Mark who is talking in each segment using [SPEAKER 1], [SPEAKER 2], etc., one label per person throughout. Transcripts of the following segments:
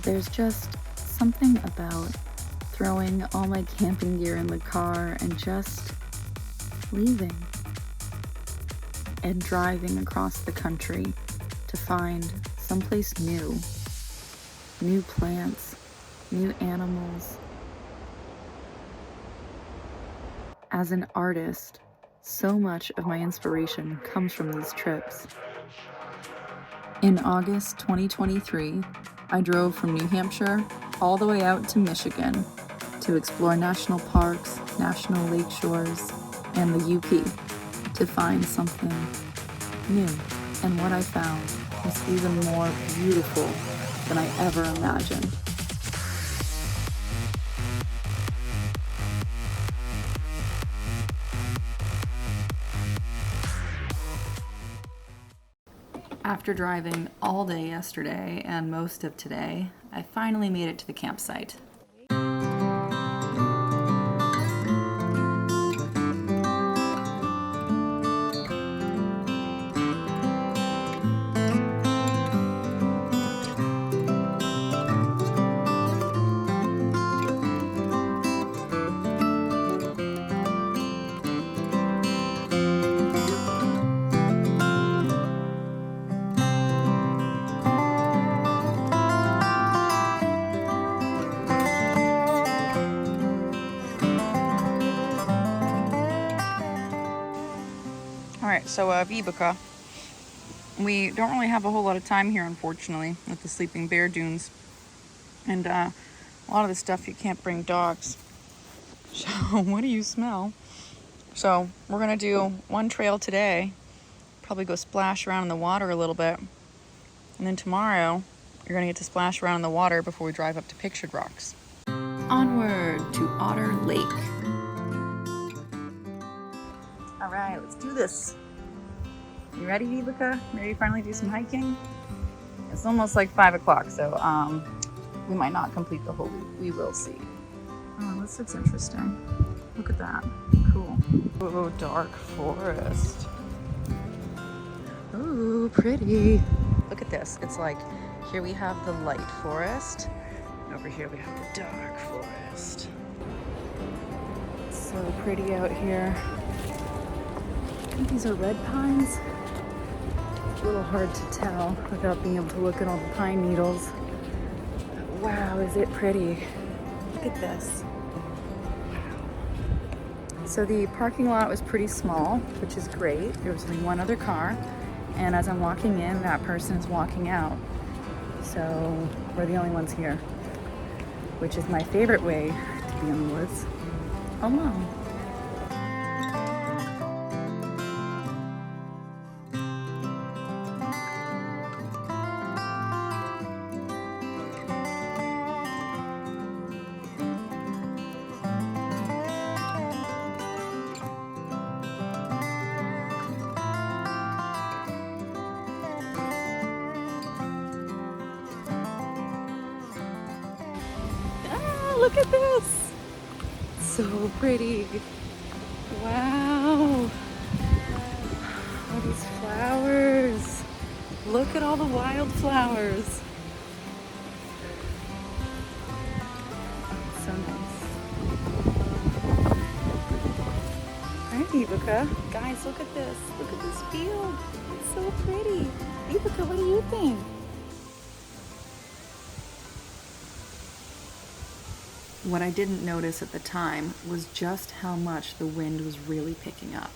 [SPEAKER 1] There's just something about throwing all my camping gear in the car and just leaving and driving across the country to find someplace new, new plants, new animals. As an artist, so much of my inspiration comes from these trips. In August 2023, I drove from New Hampshire all the way out to Michigan to explore national parks, national lake shores, and the UP to find something new. And what I found was even more beautiful than I ever imagined. After driving all day yesterday and most of today, I finally made it to the campsite. Alright, so Vibuka. We don't really have a whole lot of time here, unfortunately, at the Sleeping Bear Dunes. And a lot of the stuff you can't bring dogs. So, what do you smell? So, we're going to do one trail today. Probably go splash around in the water a little bit. And then tomorrow, you're going to get to splash around in the water before we drive up to Pictured Rocks. Onward to Otter Lake. Alright, let's do this. You ready, Vibuka? Ready to finally do some hiking? It's almost like 5 o'clock, so we might not complete the whole loop. We will see. Oh, this looks interesting. Look at that. Cool. Oh, dark forest. Ooh, pretty. Look at this. It's like, here we have the light forest. And over here we have the dark forest. It's so pretty out here. I think these are red pines. It's a little hard to tell without being able to look at all the pine needles. But wow, is it pretty. Look at this. Wow. So the parking lot was pretty small, which is great. There was only one other car. And as I'm walking in, that person is walking out. So we're the only ones here, which is my favorite way to be in the woods, alone. Look at this! So pretty. Wow! All these flowers. Look at all the wildflowers. So nice. Alright, Vibuka. Guys, look at this. Look at this field. It's so pretty. Vibuka, what do you think? What I didn't notice at the time was just how much the wind was really picking up.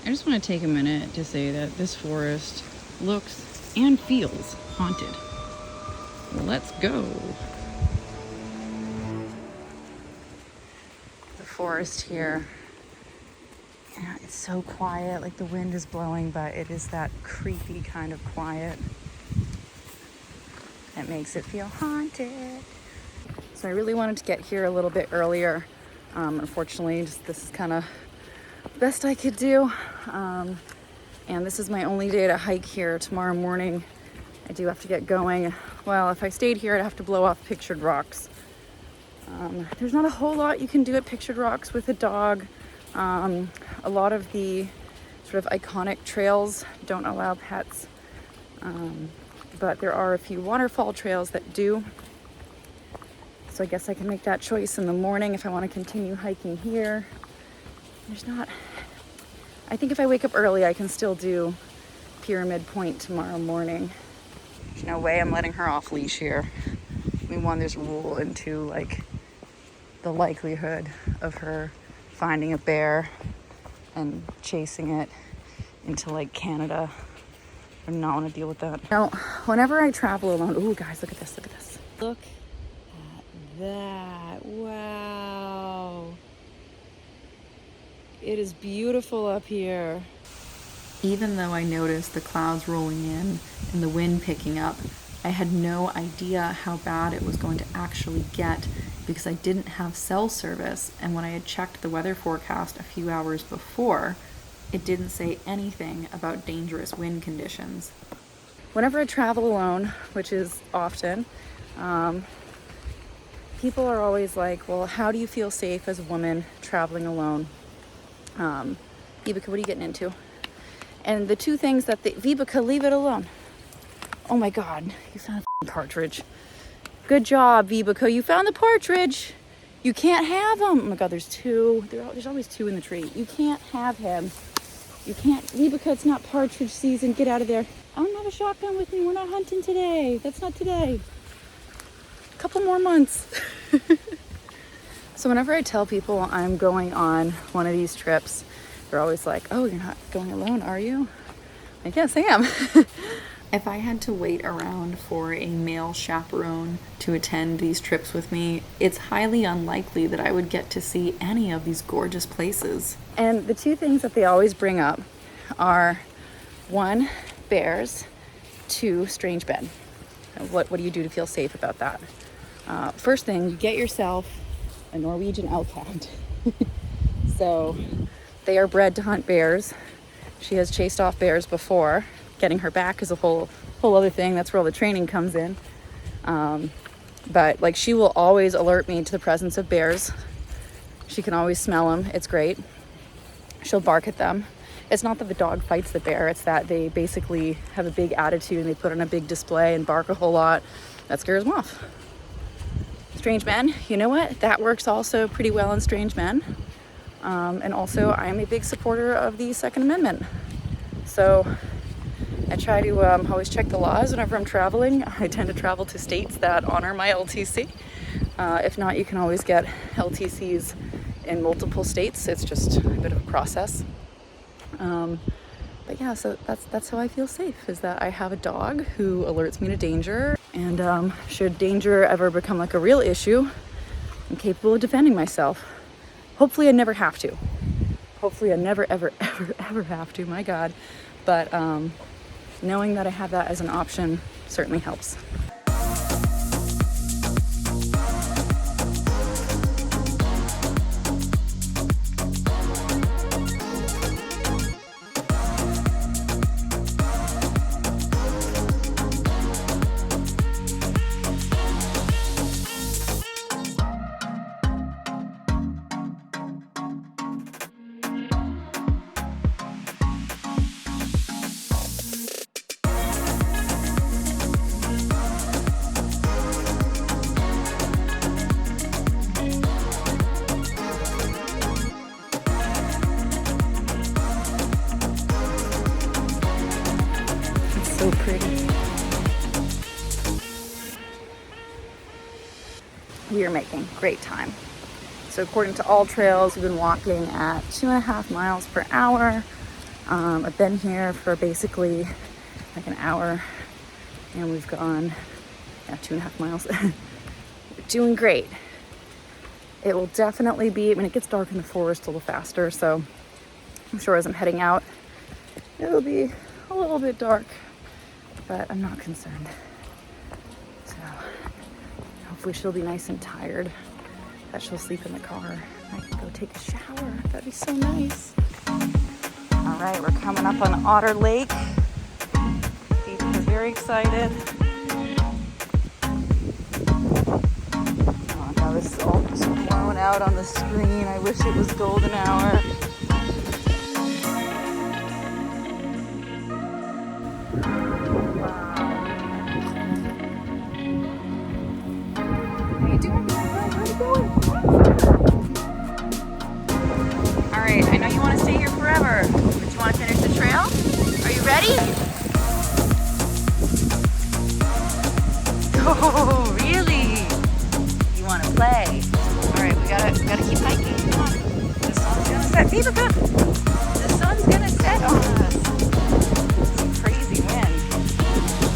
[SPEAKER 1] I just want to take a minute to say that this forest looks and feels haunted. Let's go. Forest here. Yeah, it's so quiet, like the wind is blowing, but it is that creepy kind of quiet that makes it feel haunted. So I really wanted to get here a little bit earlier. Unfortunately, this is kind of the best I could do. And this is my only day to hike here. Tomorrow morning, I do have to get going. Well, if I stayed here, I'd have to blow off Pictured Rocks. There's not a whole lot you can do at Pictured Rocks with a dog. A lot of the sort of iconic trails don't allow pets, but there are a few waterfall trails that do. So I guess I can make that choice in the morning if I want to continue hiking here. There's not, I think if I wake up early, I can still do Pyramid Point tomorrow morning. There's no way I'm letting her off leash here. We won this rule into like the likelihood of her finding a bear and chasing it into like Canada. I do not want to deal with that. Now, whenever I travel alone, oh guys, look at this, look at this. Look at that, wow. It is beautiful up here. Even though I noticed the clouds rolling in and the wind picking up, I had no idea how bad it was going to actually get because I didn't have cell service, and when I had checked the weather forecast a few hours before, it didn't say anything about dangerous wind conditions. Whenever I travel alone, which is often, people are always like, well, how do you feel safe as a woman traveling alone? Vibeke, what are you getting into? And the two things that Vibeke, leave it alone. Oh my God, you found a partridge. Good job, Vibeke, you found the partridge. You can't have him. Oh my God, there's two. There's always two in the tree. You can't have him. You can't, Vibeke, it's not partridge season. Get out of there. I don't have a shotgun with me. We're not hunting today. That's not today. A couple more months. So whenever I tell people I'm going on one of these trips, they're always like, oh, you're not going alone, are you? I guess I am. If I had to wait around for a male chaperone to attend these trips with me, it's highly unlikely that I would get to see any of these gorgeous places. And the two things that they always bring up are, one, bears, two, strange men. What do you do to feel safe about that? First thing, you get yourself a Norwegian elk hound. So they are bred to hunt bears. She has chased off bears before. Getting her back is a whole other thing. That's where all the training comes in. But like, she will always alert me to the presence of bears. She can always smell them. It's great. She'll bark at them. It's not that the dog fights the bear. It's that they basically have a big attitude and they put on a big display and bark a whole lot. That scares them off. Strange men, you know what? That works also pretty well in strange men. And also, I am a big supporter of the Second Amendment. So I try to always check the laws whenever I'm traveling. I tend to travel to states that honor my LTC. If not, you can always get LTCs in multiple states. It's just a bit of a process. But yeah, so that's how I feel safe, is that I have a dog who alerts me to danger. And should danger ever become like a real issue, I'm capable of defending myself. Hopefully I never have to. Hopefully I never, ever, ever, ever have to, my God. But knowing that I have that as an option certainly helps. So pretty. We are making great time. So according to all trails, we've been walking at 2.5 miles per hour. I've been here for basically like an hour and we've gone 2.5 miles. We're doing great. It will definitely be, when it gets dark in the forest, a little faster. So I'm sure as I'm heading out, it'll be a little bit dark. But I'm not concerned. So hopefully she'll be nice and tired, that she'll sleep in the car. I can go take a shower. That'd be so nice. All right, we're coming up on Otter Lake. Ethan is very excited. Oh, now this is all out on the screen. I wish it was golden hour. How you doing? How's it going? All right, I know you want to stay here forever, but you want to finish the trail? Are you ready? Oh, really? You want to play? All right, we gotta keep hiking. Come on. The sun's gonna set. Vivica! The sun's gonna set on us. It's a crazy wind.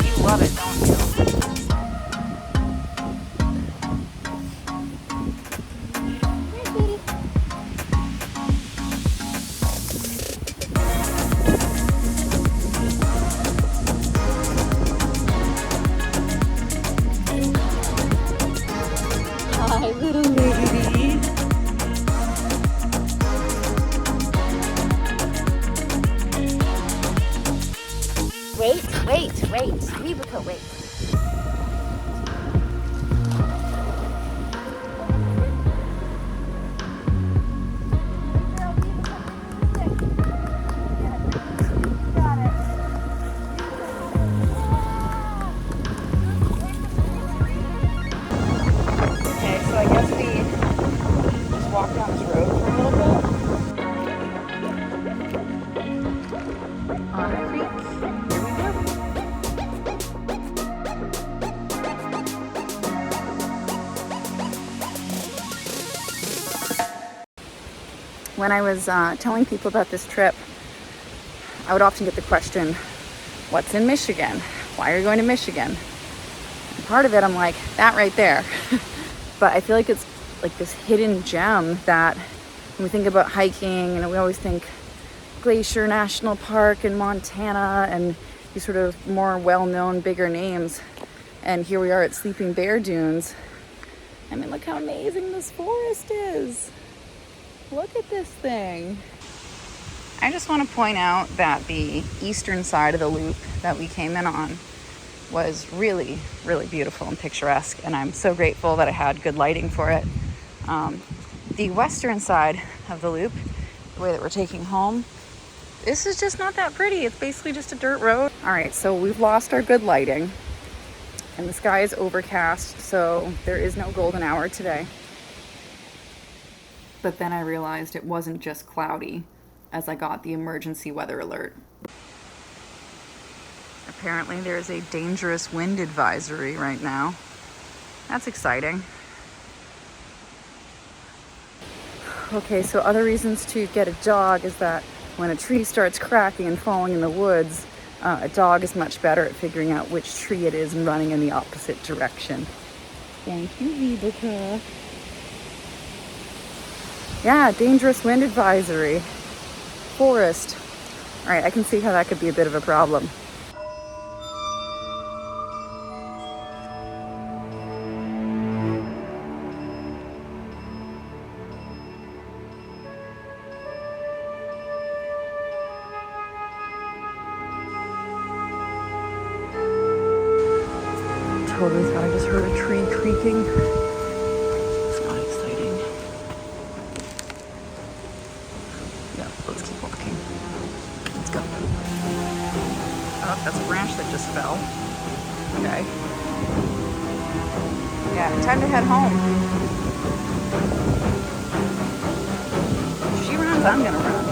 [SPEAKER 1] You love it, don't you? Hi, little lady. Wait. Vivica, wait. Okay, so I guess we just walk down this road for a little bit. Otter Creek. Here we go. When I was telling people about this trip, I would often get the question, what's in Michigan? Why are you going to Michigan? And part of it, I'm like, that right there. But I feel like it's like this hidden gem that when we think about hiking, we always think Glacier National Park in Montana and these sort of more well-known, bigger names. And here we are at Sleeping Bear Dunes. I mean, look how amazing this forest is. Look at this thing. I just want to point out that the eastern side of the loop that we came in on was really, really beautiful and picturesque, and I'm so grateful that I had good lighting for it. The western side of the loop, the way that we're taking home, this is just not that pretty. It's basically just a dirt road. All right, so we've lost our good lighting, and the sky is overcast, so there is no golden hour today. But then I realized it wasn't just cloudy as I got the emergency weather alert. Apparently there's a dangerous wind advisory right now. That's exciting. Okay, so other reasons to get a dog is that when a tree starts cracking and falling in the woods, a dog is much better at figuring out which tree it is and running in the opposite direction. Thank you, Vivica. Yeah, dangerous wind advisory. Forest. All right, I can see how that could be a bit of a problem. Totally thought I just heard a tree creaking. It's not exciting. Yeah, let's keep walking. Let's go. Oh, that's a branch that just fell. Okay. Yeah, time to head home. If she runs, I'm gonna run.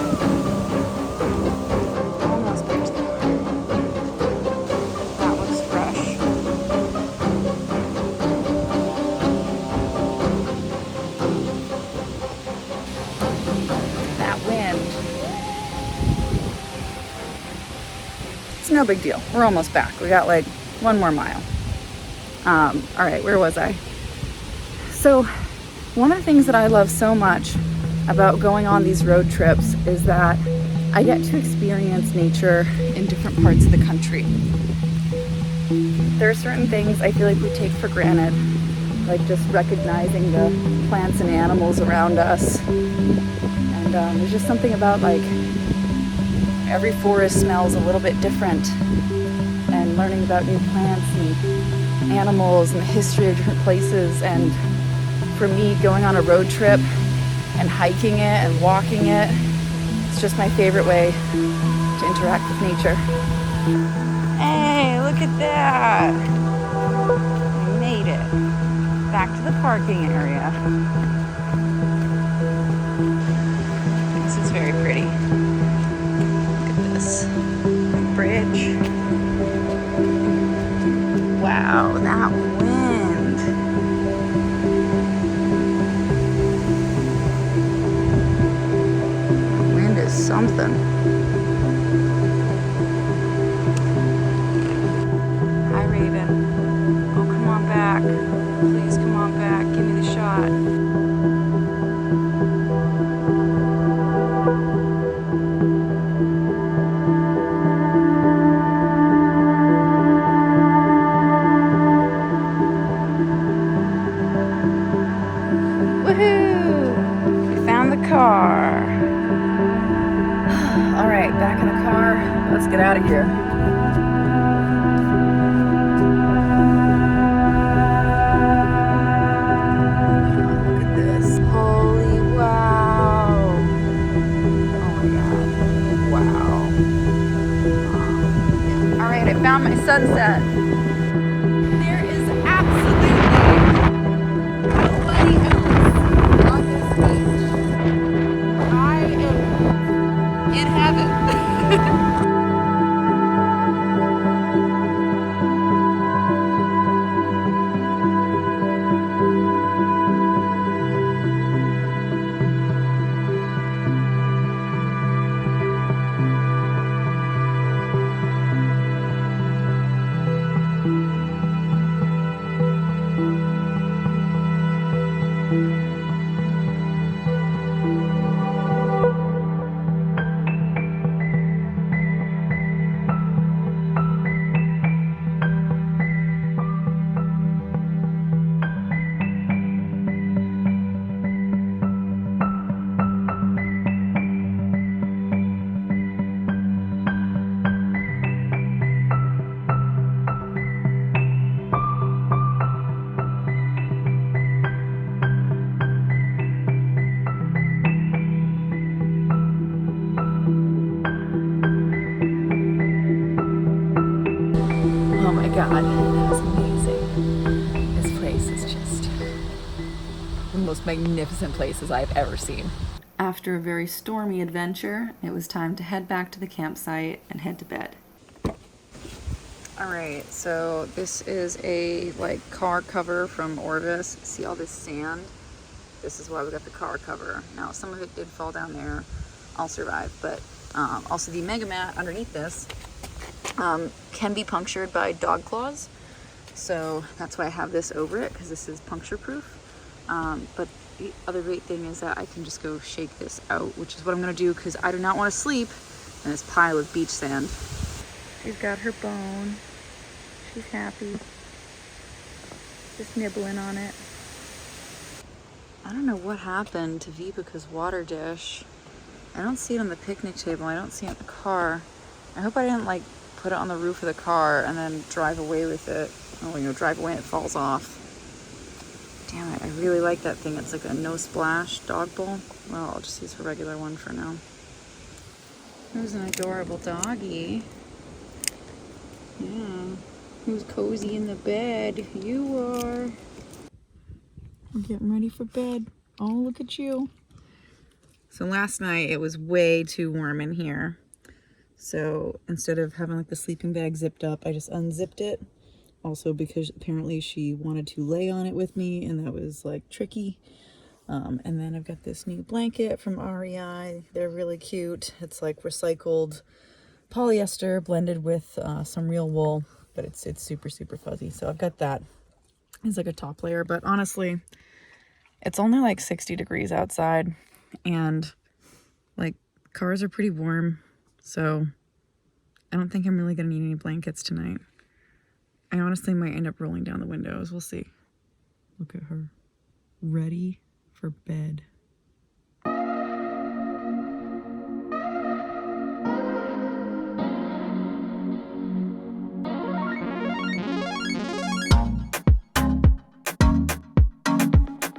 [SPEAKER 1] Almost reached the car. That looks fresh. That wind. It's no big deal. We're almost back. We got like one more mile. All right, where was I? So one of the things that I love so much about going on these road trips is that I get to experience nature in different parts of the country. There are certain things I feel like we take for granted, like just recognizing the plants and animals around us. And there's just something about like every forest smells a little bit different, and learning about new plants and animals and the history of different places and for me, going on a road trip and hiking it and walking it, it's just my favorite way to interact with nature. Hey, look at that. We made it back to the parking area. This is very pretty. Look at this bridge. Wow, that wind. The wind is something. Hi, Raven. Oh, come on back. Please come on back. Give me the shot. Woohoo! We found the car. All right, back in the car. Let's get out of here. Look at this. Holy wow. Oh my God. Wow. Yeah. All right, I found my sunset. There is absolutely nobody else on this beach. I am in heaven. Oh my God, that was amazing. This place is just one of the most magnificent places I've ever seen. After a very stormy adventure, it was time to head back to the campsite and head to bed. All right, so this is a car cover from Orvis. See all this sand? This is why we got the car cover. Now, some of it did fall down there. I'll survive, but also the mega mat underneath this can be punctured by dog claws. So that's why I have this over it, because this is puncture proof. But the other great thing is that I can just go shake this out, which is what I'm gonna do, because I do not want to sleep in this pile of beach sand. She's got her bone. She's happy. Just nibbling on it. I don't know what happened to Vivica's water dish. I don't see it on the picnic table. I don't see it in the car. I hope I didn't put it on the roof of the car and then drive away with it. Oh, drive away and it falls off. Damn it, I really like that thing. It's like a no splash dog bowl. Well, I'll just use a regular one for now. Who's an adorable doggy? Yeah. Who's cozy in the bed? You are. I'm getting ready for bed. Oh, look at you. So last night it was way too warm in here. So instead of having the sleeping bag zipped up, I just unzipped it. Also because apparently she wanted to lay on it with me, and that was tricky. And then I've got this new blanket from REI. They're really cute. It's recycled polyester blended with some real wool, but it's super, super fuzzy. So I've got that as a top layer, but honestly, it's only 60 degrees outside, and cars are pretty warm. So I don't think I'm really gonna need any blankets tonight. I honestly might end up rolling down the windows. We'll see. Look at her. Ready for bed.